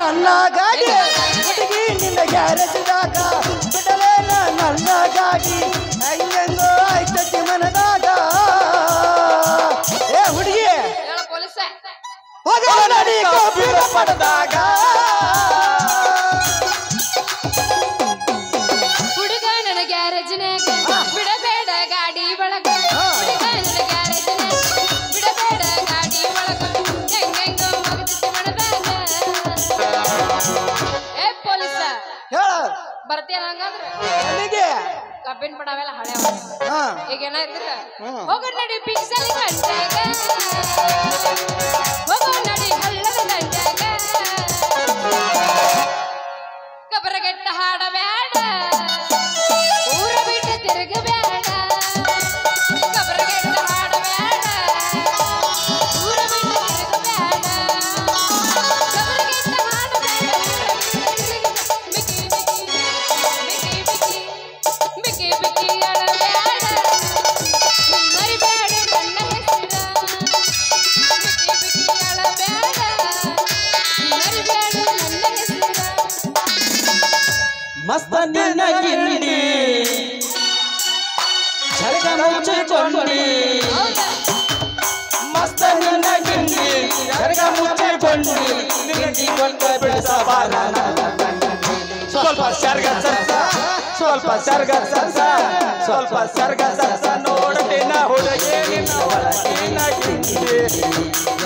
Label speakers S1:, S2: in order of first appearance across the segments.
S1: ನನ್ನ ಗಾಡಿ ಹುಡುಗಿ ನಿನ್ನ ಗ್ಯಾರೇಜ್ದಾಗ ಬಿಡಲೇನ ನನ್ನ ಗಾಡಿ ಹೆಂಗೋ ಆಯ್ತತಿ ಮನದಾಗ ಏ ಹುಡುಗಿ ಹೋಗೋ ನಡಿ ಕಾಪಿ ಪಡೆದಾಗ
S2: ಹುಡುಗ ನನ್ನ ಗ್ಯಾರೇಜ್ನಾಗ ಬಿಡಬೇಡ ಗಾಡಿ ಒಳಗ ಹುಡುಗ ನನ್ನ ಗ್ಯಾರೇಜ್ನಾಗ ಬಿಡಬೇಡ ಗಾಡಿ ಒಳಗ ಹೆಂಗೋ ಮಗದಿತ್ತು ಮನದಾಗ ಏ ಪೊಲೀಸ
S1: ಹೇಳ
S2: ಬರ್ತೀಯ ಹಂಗಂದ್ರ
S1: ನನಗೆ
S2: ಕಬ್ಬಿನ ಪಡವೆಲ್ಲ ಹಳೆ ಈಗ ಏನಾಯ್ತಿಲ್ಲ ಹೋಗೋ ನಡಿ ಪಿಕ್ಸಲ್ ಗಂಟಾಗ ಹೋಗೋ ನಡಿ ಹಳ್ಳದ ದಂಡಾಗ ಕಬರಗೆಟ್ಟ ಹಾಡಬೇಡ ಊರ ಬಿಟ್ಟು ತಿರುಗಬೇಡ ಕಬರಗೆಟ್ಟ ಹಾಡಬೇಡ ಊರ ಬಿಟ್ಟು ತಿರುಗಬೇಡ ಕಬರಗೆಟ್ಟ ಹಾಡಬೇಡ ಬಿಕ್ಕಿ ಬಿಕ್ಕಿ ಅಳಬೇಡ ನೀ ಮರಿಬೇಡ ನನ್ನ ಹೆಸರ ಬಿಕ್ಕಿ ಬಿಕ್ಕಿ ಅಳಬೇಡ ನೀ ಮರಿಬೇಡ ನನ್ನ ಹೆಸರ
S3: ಮಸ್ತ ನಿನ್ನ ಗಿಂಡಿ ಝಳಕ ಮುಚ್ಚಿಕೊಂಡಿ ಮಸ್ತ ನಿನ್ನ ಗಿಂಡಿ ಝಳಕ ಮುಚ್ಚಿಕೊಂಡಿ ಗಿಂಡಿ ಕೊಂಡ ಬಿಡಿಸಬಾರ ಸ್ವಲ್ಪ ಸರ್ಗ ಸರ್ಸ ಸ್ವಲ್ಪ ಸರ್ಗ ಸರ್ಸ ಸ್ವಲ್ಪ ಸರ್ಗ ಸರ್ಸ ನೋಡಬೇನ ಹುಡುಗಿ ನಿನ್ನ ಒಳಗಿನ ಗಿಂಡಿ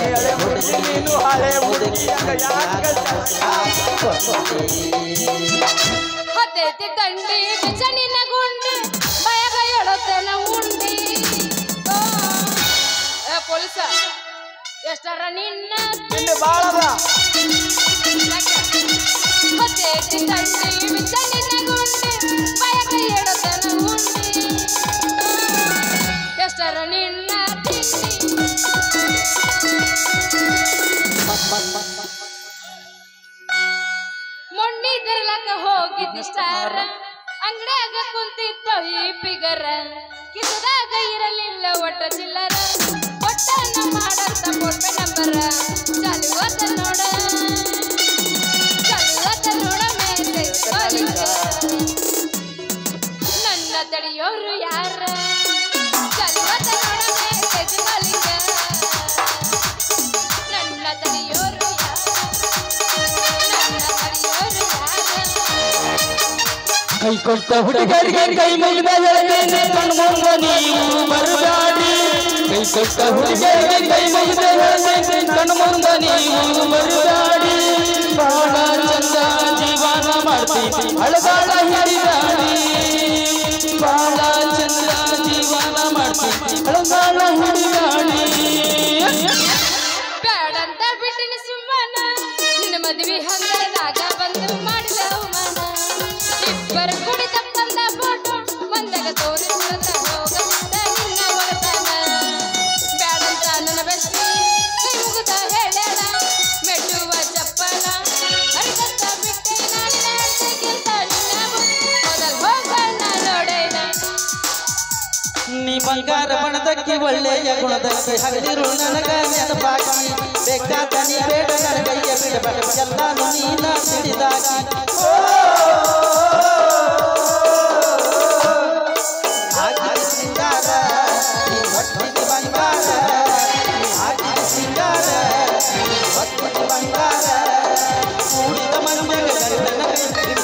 S3: ಹಳೆ ಹುಡುಗಿ ನೀನು ಹಳೆ ಹುಡುಗಿ ಯಾಕ
S2: ಹತ್ತೈತಿ ದಂಡಿ ಬಿಚನಿನ ಗುಂಡಿ ಬಯಗ ಎಳುತ್ತೇನ ಉಂಡಿ ಪೊಲೀಸ ಎಷ್ಟರ ನಿನ್ನ
S1: ಬಾಳದ
S2: ಹತ್ತೈತಿ ದಂಡಿ ಬಿಚನಿನ ಗುಂಡಿ ಬಯಗ ಎಳುತ್ತೇನ ಉಂಡಿ ಎಷ್ಟರ ನಿನ್ನ ತಿಂಡಿ ಮೊನ್ನೆ ತರಲಕ ಹೋಗಿದ್ದಿಷ್ಟಾರ ಅಂಗಡ್ಯಾಗ ಕುಂತಿತ್ತು ಈ ಪಿಗರ ಕಿಸದಾಗ ಇರಲಿಲ್ಲ ಒಟ್ಟ ಚಿಲ್ಲರ ಒಟ್ಟನ ಮಾಡಂತ ಫೋನ್ಪೇ ನಂಬರ ಚಾಲುವತ ನೋಡ ಮೆಸೇಜ್ ಕಾಲಿಂಗ ನನ್ನ ತಡಿಯೋರು ಯಾರ ಚಾಲುವತ ನೋಡ ಮೆಸೇಜ್ ಕಾಲಿಂಗ ನನ್ನ ತಡಿಯೋರು
S3: ಕೈ ಕೊಟ್ಟ ಹುಡುಗರಿಗೆ ಕೈ ಮುಗಿದ ಹೇಳ್ತೇನೆ ಕಣ್ಮುಂದ ನೀವು ಬರಬೇಡಿ ಕೈ ಕೊಟ್ಟ ಹುಡುಗರಿಗೆ ಕೈ ಮುಗಿದ ಹೇಳ್ತೇನೆ ಕಣ್ಮುಂದ ನೀವು ಬರಬೇಡಿ ಬಹಳ ಚಂದ ಜೀವನ ಮಾಡ್ತೀನಿ ಅಳಗಾಳ ಹಿಡಿದಾಡಿ ಬಹಳ ಚಂದ ಜೀವನ ಮಾಡ್ತೀನಿ ಅಳಗಾಳ ಹಿಡಿದಾಡಿ
S2: ಬ್ಯಾಡಂತ ಬಿಟ್ಟಿನಿ ಸುಮ್ಮನ ನಿನ್ನ ಮದುವೆ ಹಂಗದಾಗ ಬಂದು ಮಾಡಿದ ಅವಮಾನ ಇಬ್ಬರು ಕುಡಿ ತಪ್ಪಂದ ಫೋಟೋ ಮಂದಾಗ ತೋರಿಸಿದ ಹೋಗದ ನಿನ್ನ ಒಳತನ ಬ್ಯಾಡಂತ ನನ್ನ ಬೆಸ್ಟಿ ಕೈ ಮುಗುದ ಹೇಳೇಳ ಮೆಟ್ಟುವ ಚಪ್ಪಲ ಅಡ್ಕಂತ ಬಿಟ್ಟೆ ನಾನಿನ ಹೇಳ್ತಕ್ಕಿಂತ ನಿನ್ನ ಮೊದಲು ಹೋಗೋಣ ನೋಡೇನ
S3: ನೀ ಬಂಗಾರ ಬಣದಕ್ಕೆ ಒಳ್ಳೆಯ ಗುಣದಕ್ಕೆ ಹಗಲಿರು ನನಗ ನೆನಪಾಗಿ ಬೇಕಾದ ನೀ ಬೇಡ ನನಗಯ್ಯ ಬಿಡಬೇಡ ಎಲ್ಲಾನು ನೀನ ತಿಳಿದಾಗಿ ಹಾಕಿ ಸಿಂಗಾರ ನೀ ಹೊಟ್ಟಿಗೆ ಬಂಗಾರ ಹಾಕಿ ಸಿಂಗಾರ ನೀ ಹೊಟ್ಟಿಗೆ ಬಂಗಾರ ಕೂಡಿದ ಮಂದಿರ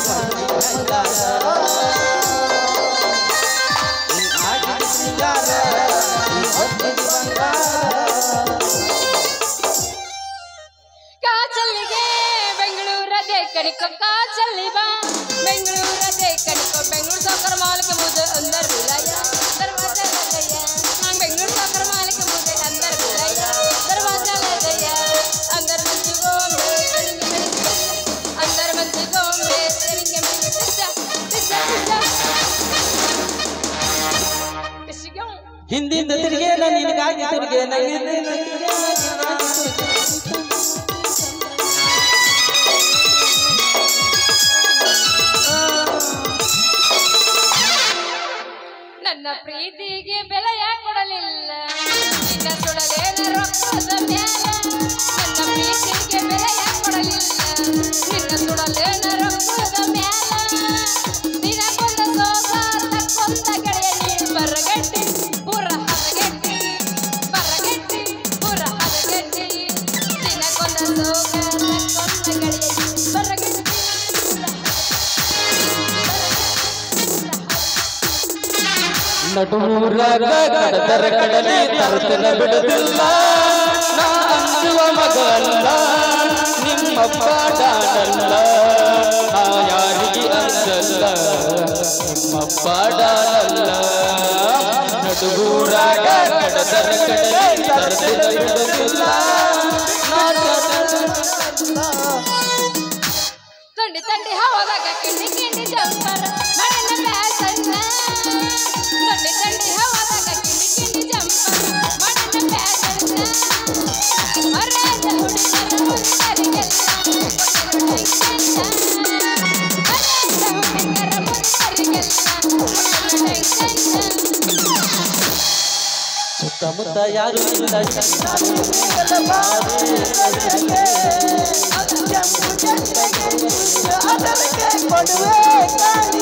S2: ಕಾಚಲ್ಲಿಗೆ ಬೆಂಗಳೂರದೇ ಕಣಿಕೋ ಕಾಚಲ್ಲಿ ಬಾ ಬೆಂಗಳೂರದೇ ಕಣಿಕೋ ಬೆಂಗಳೂರು ಸಾಕರ ಮಾಲಿಕೆ ಮುದೆ ಅಂದರ್ ಬಿಲಯ ದರ್ವಾಜಾ ಲದಯ ಬೆಂಗಳೂರು ಸಾಕರ ಮಾಲಿಕೆ ಮುದೆ ಅಂದರ್ ಬಿಲಯ ದರ್ವಾಜಾ ಲದಯ ಅಂದರ್ ಮಂಜಿ ಗೋಂಬೆ ಅಂದರ್ ಮಂಜಿ ಗೋಂಬೆ ತೆರಿಗೆ ಮಿಂಗೆ ಟಿಸ ಟಿಸ ಟಿಸ
S3: ಹಿಂದಿಂದ ತಿರುಗೇನ ನಿನಗಾಗಿ ತಿರುಗೇನ
S2: ನನ್ನ ಪ್ರೀತಿಗೆ ಬೆಲೆಯ ಕೊಡಲಿಲ್ಲ ನಿನ್ನ ಸುಡಲೇನ ರೊಕ್ಕದ ಮ್ಯಾಲ ನನ್ನ ಪ್ರೀತಿಗೆ ಬೆಲೆಯ ಕೊಡಲಿಲ್ಲ ಕಾಲೇನ ರೊಕ್ಕದ ಮ್ಯಾಲ ದಿನಕ್ಕೊಂದ ಸೋಗ ತಕ್ಕೊಂದ ಗೆಳೆಯ ನೀ ಬರಗಟ್ಟಿ ಪುರ ಹದಗೆಟ್ಟಿ ಬರಗಟ್ಟಿ ಪುರ ಹದಗೆಟ್ಟಿ ದಿನಕ್ಕೊಂದ ಸೋಗ ತಕ್ಕೊಂದ ಗೆಳೆಯ ನೀ ಬರಗಟ್ಟಿ
S3: ನಟೂರಾಗ ಕಡದರ ಕಡಲಿ ತರ್ತನ ಬಿಡುದಿಲ್ಲ ನಾ ಅಂಜುವ ಮಗಲ್ಲ ನಿಮ್ಮಪ್ಪ ಡಾನಲ್ಲ ನಾ ಯಾರಿಗೆ ಅಂಜಲ್ಲ ನಿಮ್ಮಪ್ಪ ಡಾನಲ್ಲ ನಟೂರಾಗ ಕಡದರ ಕಡಲಿ ತರ್ತನ ಬಿಡುದಿಲ್ಲ ನಾ
S2: ತಂಡಿ ತಂಡಿ ಹವಾದಾಗ ಕಿಂಡಿ ಕಿಂಡಿ ಜಂಪರ್ ಮಡನ ಬ್ಯಾಸನ್ನ ತಂಡಿ ತಂಡಿ ಹವಾದಾಗ ಕಿಂಡಿ ಕಿಂಡಿ ಜಂಪರ್ ಮಡನ ಬ್ಯಾಸನ್ನ ಮರದ ಹುಡುಗರ ಮುದುಕರಿಗೆಲ್ಲ ಕೊಟ್ಟಿರೋ ಟೆನ್ಷನ್ ಮರದ ಹುಡುಗರ ಮುದುಕರಿಗೆಲ್ಲ ಕೊಟ್ಟಿರೋ ಟೆನ್ಷನ್
S3: ಸುತ್ತಮುತ್ತ ಯಾರು ಇಲ್ಲ
S1: ಕೊಡುವೆ